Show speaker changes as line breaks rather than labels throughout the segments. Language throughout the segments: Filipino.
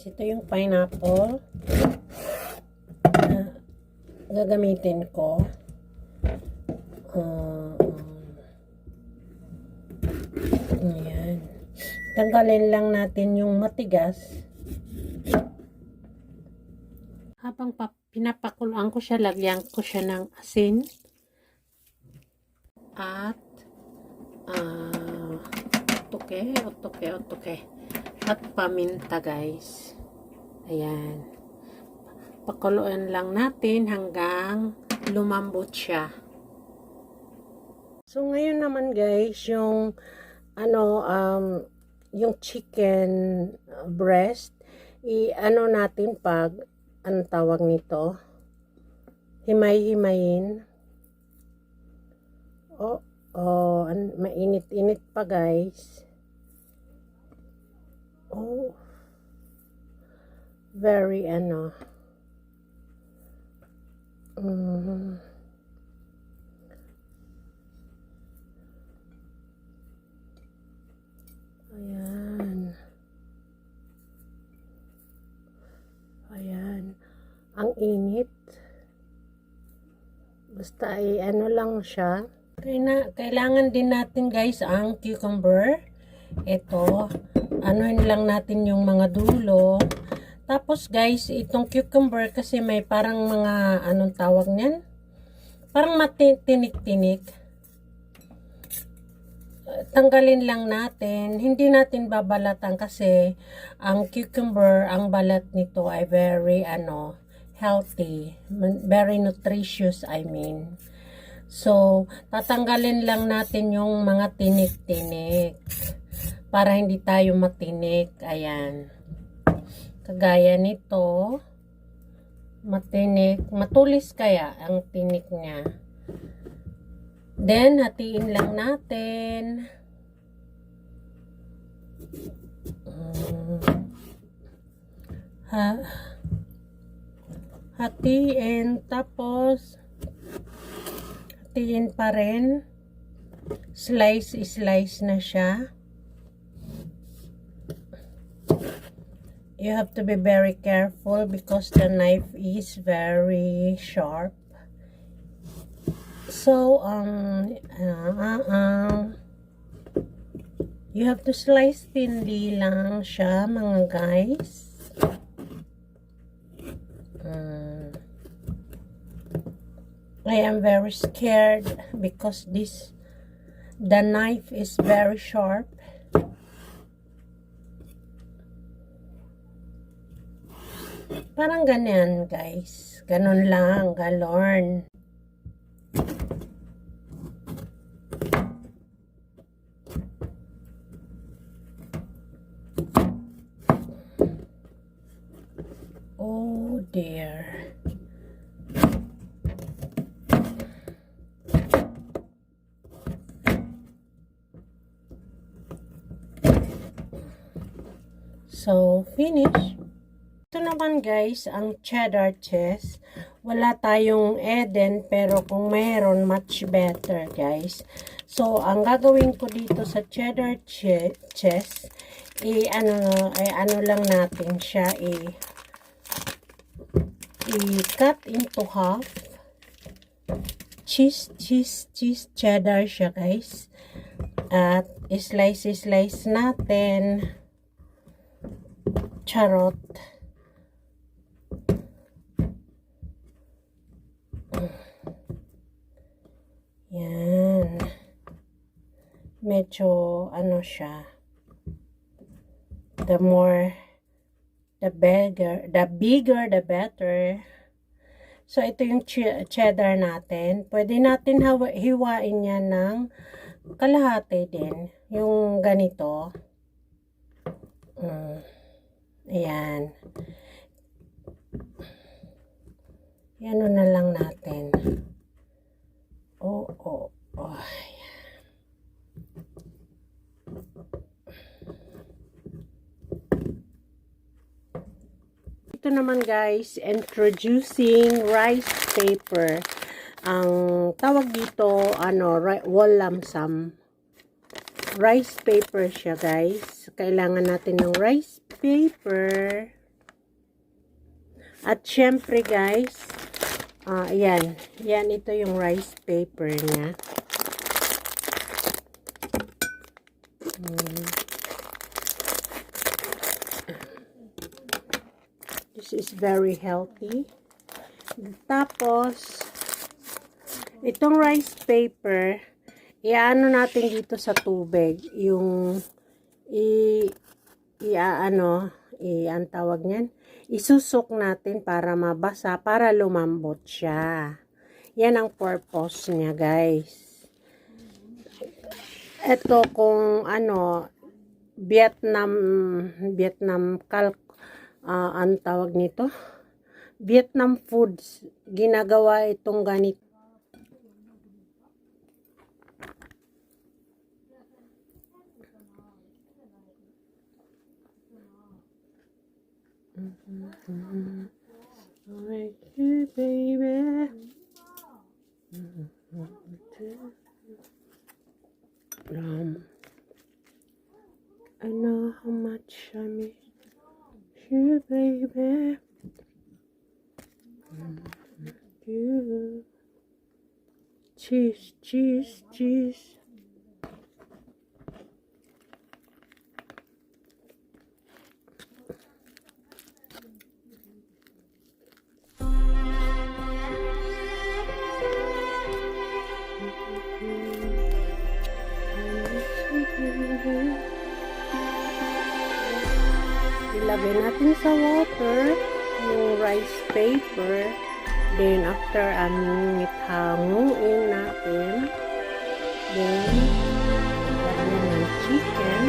guys, ito yung pineapple na gagamitin ko. Ayan. Tanggalin lang natin yung matigas. Habang pinapakuluan ko siya, lagyan ko siya ng asin at otoke at paminta, guys. Ayan. Pakuluan lang natin hanggang lumambot siya. So ngayon naman, guys, yung yung chicken breast, natin pag anong tawag nito? Himay-himayin. Mainit-init pa, guys. Very Ayan. Ang init. Basta ay lang siya. Kailangan din natin, guys, ang cucumber. Ito. Lang natin yung mga dulo. Tapos, guys, itong cucumber kasi may parang mga, anong tawag niyan? Parang matinik-tinik. Tanggalin lang natin. Hindi natin babalatan kasi ang cucumber, ang balat nito ay very healthy, very nutritious, I mean. So, tatanggalin lang natin yung mga tinik-tinik para hindi tayo matinik. Ayan. Kagaya nito, matinik, matulis kaya ang tinik niya. Then, hatiin lang natin. Hatiin, tapos hatiin pa rin. Slice na siya. You have to be very careful because the knife is very sharp. So, you have to slice thinly lang siya, mga guys. I am very scared because the knife is very sharp. Parang ganyan, guys. Ganon lang, galorn. Oh dear. So, finish. Ito naman, guys, ang cheddar cheese. Wala tayong Eden, pero kung mayroon, much better, guys. So, ang gagawin ko dito sa cheddar cheese, lang natin siya, i-cut into half. Cheese, cheddar siya, guys. At slice natin. Charot. Yan. Medyo, siya. The bigger, the better. So, ito yung cheddar natin. Pwede natin hiwain yan ng kalahati din. Yung ganito. Ayan. Yan na lang natin. Ito naman, guys, introducing rice paper. Ang tawag dito, wall lamsam. Rice paper siya, guys. Kailangan natin ng rice paper. At syempre guys, yan. Yan, ito yung rice paper niya. This is very healthy. Tapos, itong rice paper, iaano natin dito sa tubig. Yung, ang tawag niyan, isusok natin para mabasa, para lumambot siya. Yan ang purpose niya, guys. Ito kung Vietnam ang tawag nito, Vietnam foods, ginagawa itong ganito. Like you, baby. I know how much I miss you, baby. You. Cheese, cheese, cheese. Ilagay natin sa water yung rice paper. Then, after a minute, hanguin natin. Then, lagyan ng chicken.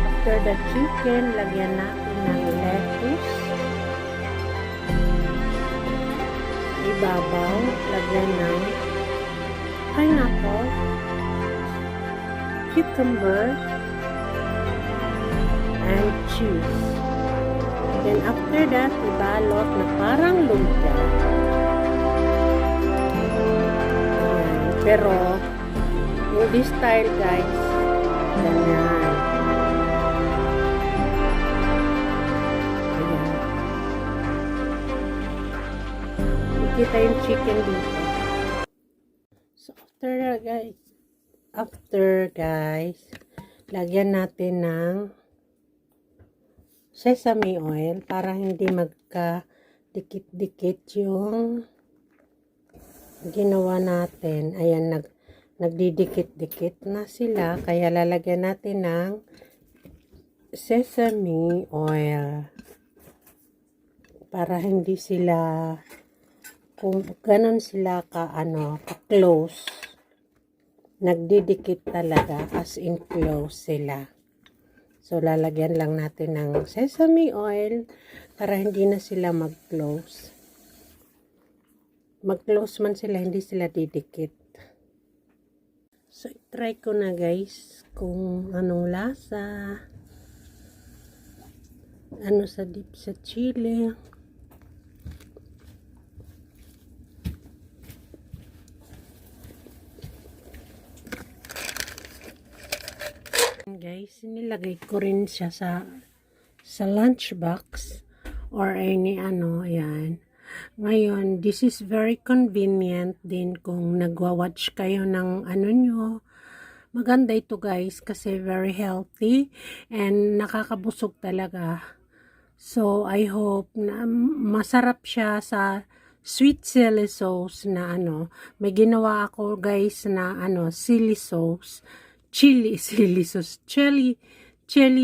After the chicken, lagyan natin ng lettuce. Ibabaw, lagyan ng pineapple, cucumber, and cheese. Then after that, ibalot na parang lumpia. Pero, in this style guys, ganyan. Kita yung chicken dito. So, after guys, lagyan natin ng sesame oil para hindi magka-dikit-dikit yung ginawa natin. Ayan, nagdidikit-dikit na sila. Kaya lalagyan natin ng sesame oil para hindi sila, kung ganon sila ka-close, nagdidikit talaga, as in close sila. So, lalagyan lang natin ng sesame oil para hindi na sila mag-close. Mag-close man sila, hindi sila didikit. So, try ko na guys kung anong lasa. Ano sa dip sa chili. Guys, nilagay ko rin siya sa lunchbox or any ayan. Ngayon, this is very convenient din kung nagwa-watch kayo ng nyo. Maganda ito guys kasi very healthy and nakakabusog talaga. So, I hope na masarap siya sa sweet chili sauce na May ginawa ako guys na chili sauce. Chili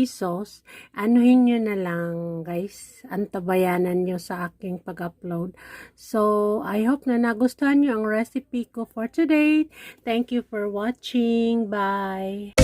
sauce. Anuhin nyo na lang guys. Antabayanan nyo sa aking pag-upload. So, I hope na nagustuhan nyo ang recipe ko for today. Thank you for watching. Bye!